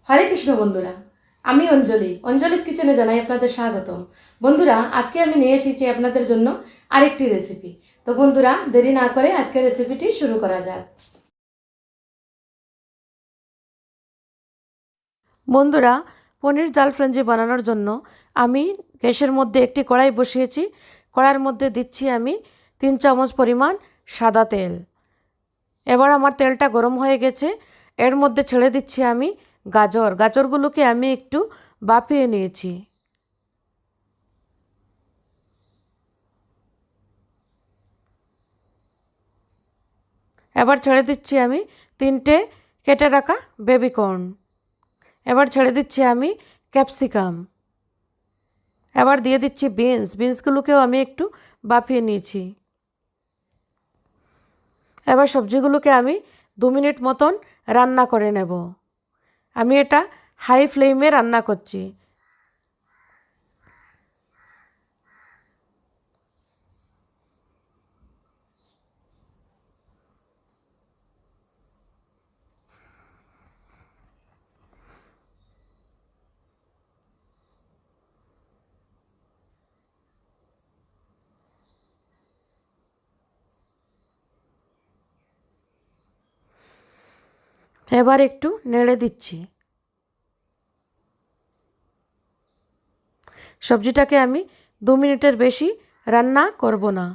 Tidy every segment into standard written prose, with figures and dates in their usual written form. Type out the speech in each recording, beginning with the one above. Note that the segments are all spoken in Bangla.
হরে কৃষ্ণ বন্ধুরা, আমি অঞ্জলিস কিচেনে জানাই আপনাদের স্বাগতম। বন্ধুরা, আজকে আমি নিয়ে এসেছি আপনাদের জন্য আরেকটি রেসিপি। তো বন্ধুরা, দেরি না করে আজকের রেসিপিটি শুরু করা যাক। বন্ধুরা, পনির জালফ্রেঞ্জি বানানোর জন্য আমি গ্যাসের মধ্যে একটি কড়াই বসিয়েছি। কড়াইয়ের মধ্যে দিচ্ছি আমি 3 চামচ পরিমাণ সাদা তেল। এবার আমার তেলটা গরম হয়ে গেছে। এর মধ্যে ছেড়ে দিচ্ছি আমি গাজরগুলোকে আমি একটু বাপিয়ে নিয়েছি। এবার ছেড়ে দিচ্ছি আমি 3টে কেটে রাখা বেবিকর্ন। এবার ছেড়ে দিচ্ছি আমি ক্যাপসিকাম। এবার দিয়ে দিচ্ছি বিনসগুলোকেও আমি একটু বাপিয়ে নিয়েছি। এবার সবজিগুলোকে আমি 2 মিনিট মতন রান্না করে নেব। আমি এটা হাই ফ্লেমে রান্না করছি। এবার একটু নেড়ে দিচ্ছি। সবজিটাকে আমি 2 মিনিটের বেশি রান্না করব না।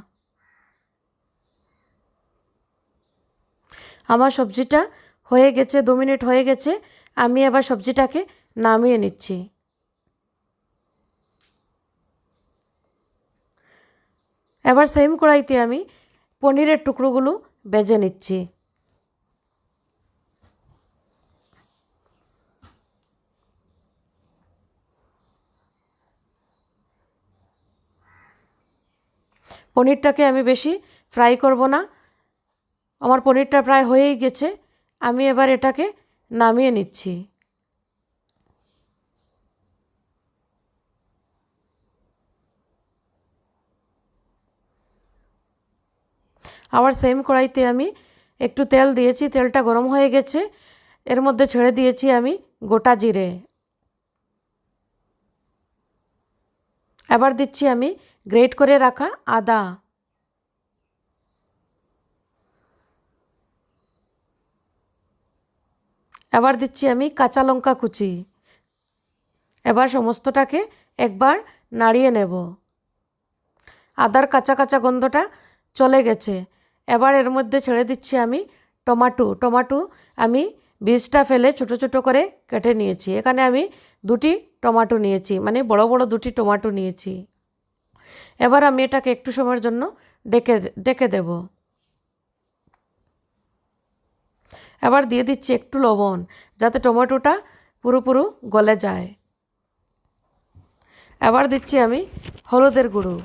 আমার সবজিটা হয়ে গেছে, 2 মিনিট হয়ে গেছে। আমি এবার সবজিটাকে নামিয়ে নিচ্ছি। এবার সেম কড়াইতে আমি পনিরের টুকরোগুলো ভেজে নিচ্ছি। পনিরটাকে আমি বেশি ফ্রাই করব না। আমার পনিরটা প্রায় হয়েই গেছে। আমি এবার এটাকে নামিয়ে নিচ্ছি। আবার সেম কড়াইতে আমি একটু তেল দিয়েছি। তেলটা গরম হয়ে গেছে। এর মধ্যে ছেড়ে দিয়েছি আমি গোটা জিরে। এবার দিচ্ছি আমি গ্রেট করে রাখা আদা। এবার দিচ্ছি আমি কাঁচা লঙ্কা কুচি। এবার সমস্তটাকে একবার নাড়িয়ে নেব। আদার কাঁচা কাঁচা গন্ধটা চলে গেছে। এবার এর মধ্যে ছেড়ে দিচ্ছি আমি টমাটো আমি বীজটা ফেলে ছোটো ছোটো করে কেটে নিয়েছি। এখানে আমি 2টি টমাটো নিয়েছি, মানে বড় বড় 2টি টমাটো নিয়েছি। এবার আমি এটাকে একটু সময়ের জন্য ডেকে দেব। এবার দিয়ে দিচ্ছি একটু লবণ, যাতে টমেটোটা পুরো গলে যায়। এবার দিচ্ছি আমি হলুদের গুঁড়ো।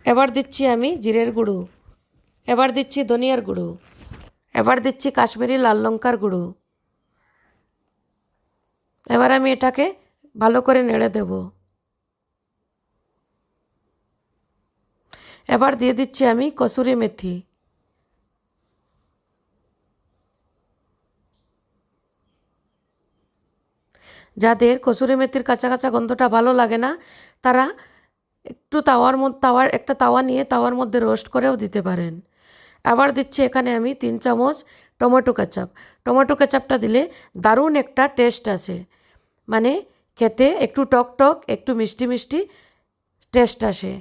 এবার দিচ্ছি আমি জিরের গুঁড়ো। এবার দিচ্ছি ধনিয়ার গুঁড়ো। এবার দিচ্ছি কাশ্মীরি লাল লঙ্কার গুঁড়ো। এবার আমি এটাকে ভালো করে নেড়ে দেব। এবার দিয়ে দিচ্ছি আমি কসুরি মেথি। যাদের কসুরি মেথির কাঁচা কাঁচা গন্ধটা ভালো লাগে না, তারা একটু তাওয়া নিয়ে তাওয়ার মধ্যে রোস্ট করেও দিতে পারেন। আবার দিচ্ছি এখানে আমি 3 চামচ টমেটো কেচাপ। টমেটো কেচাপটা দিলে দারুণ একটা টেস্ট আসে, মানে খেতে একটু টক টক একটু মিষ্টি মিষ্টি টেস্ট আসে,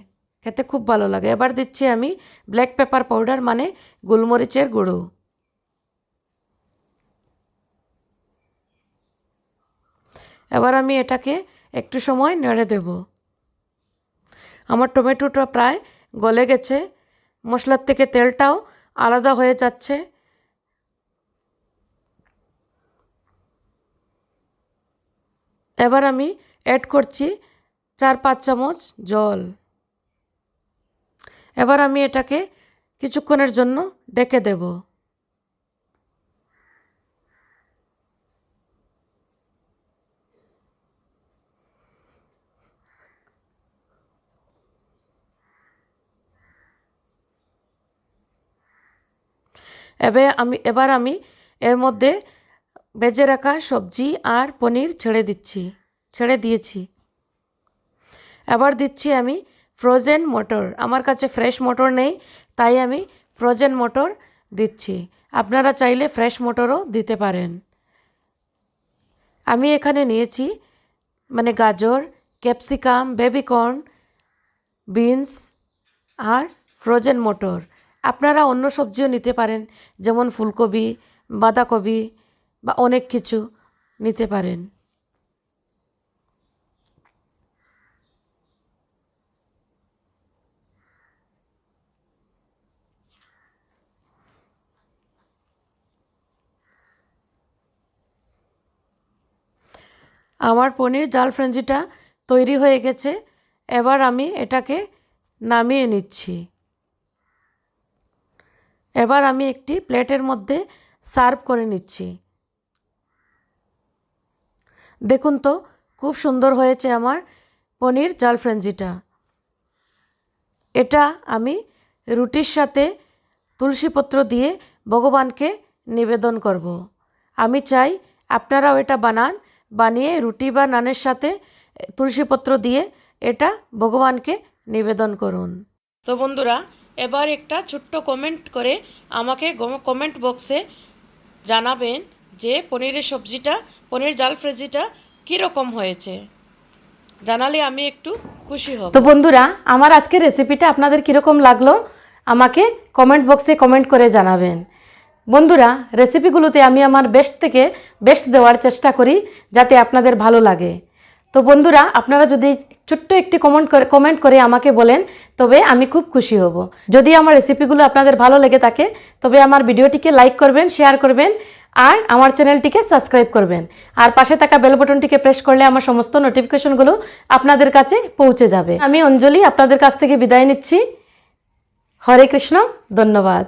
খেতে খুব ভালো লাগে। এবার দিচ্ছি আমি ব্ল্যাক পেপার পাউডার, মানে গোলমরিচের গুঁড়ো। এবার আমি এটাকে একটু সময় নেড়ে দেব। আমার টমেটোটা প্রায় গলে গেছে। মশলার থেকে তেলটাও আলাদা হয়ে যাচ্ছে। এবার আমি অ্যাড করছি 4-5 চামচ জল। এবার আমি এটাকে কিছুক্ষণের জন্য ঢেকে দেব। এবার আমি এর মধ্যে ভেজে রাখা সবজি আর পনির ছেড়ে দিয়েছি। এবার দিচ্ছি আমি ফ্রোজেন মটর। আমার কাছে ফ্রেশ মটর নেই, তাই আমি ফ্রোজেন মটর দিচ্ছি। আপনারা চাইলে ফ্রেশ মটরও দিতে পারেন। আমি এখানে নিয়েছি গাজর, ক্যাপসিকাম, বেবিকর্ন, বিনস আর ফ্রোজেন মটর। আপনারা অন্য সবজিও নিতে পারেন, যেমন ফুলকপি, বাঁধাকপি বা অনেক কিছু নিতে পারেন। আমার পনির জালফ্রেঞ্জিটা তৈরি হয়ে গেছে। এবার আমি এটাকে নামিয়ে নিচ্ছি। এবার আমি একটি প্লেটের মধ্যে সার্ভ করে নিচ্ছি। দেখুন তো খুব সুন্দর হয়েছে আমার পনির জালফ্রেঞ্জিটা। এটা আমি রুটির সাথে তুলসীপত্র দিয়ে ভগবানকে নিবেদন করব। আমি চাই আপনারাও এটা বানিয়ে রুটি বা নানের সাথে তুলসীপত্র দিয়ে এটা ভগবানকে নিবেদন করুন। তো বন্ধুরা, এবার একটা ছোট্ট কমেন্ট করে আমাকে কমেন্ট বক্সে জানাবেন যে পনির জালফ্রেজিটা কীরকম হয়েছে। জানালে আমি একটু খুশি হব। তো বন্ধুরা, আমার আজকের রেসিপিটা আপনাদের কীরকম লাগলো আমাকে কমেন্ট বক্সে কমেন্ট করে জানাবেন। বন্ধুরা, রেসিপিগুলোতে আমি আমার বেস্ট থেকে বেস্ট দেওয়ার চেষ্টা করি যাতে আপনাদের ভালো লাগে। তো বন্ধুরা, আপনারা যদি ছোট্ট একটি কমেন্ট করে আমাকে বলেন তবে আমি খুব খুশি হব। যদি আমার রেসিপিগুলো আপনাদের ভালো লেগে থাকে তবে আমার ভিডিওটিকে লাইক করবেন, শেয়ার করবেন আর আমার চ্যানেলটিকে সাবস্ক্রাইব করবেন। আর পাশে থাকা বেল বাটনটিকে প্রেস করলে আমার সমস্ত নোটিফিকেশনগুলো আপনাদের কাছে পৌঁছে যাবে। আমি অঞ্জলি আপনাদের কাছ থেকে বিদায় নিচ্ছি। হরে কৃষ্ণ, ধন্যবাদ।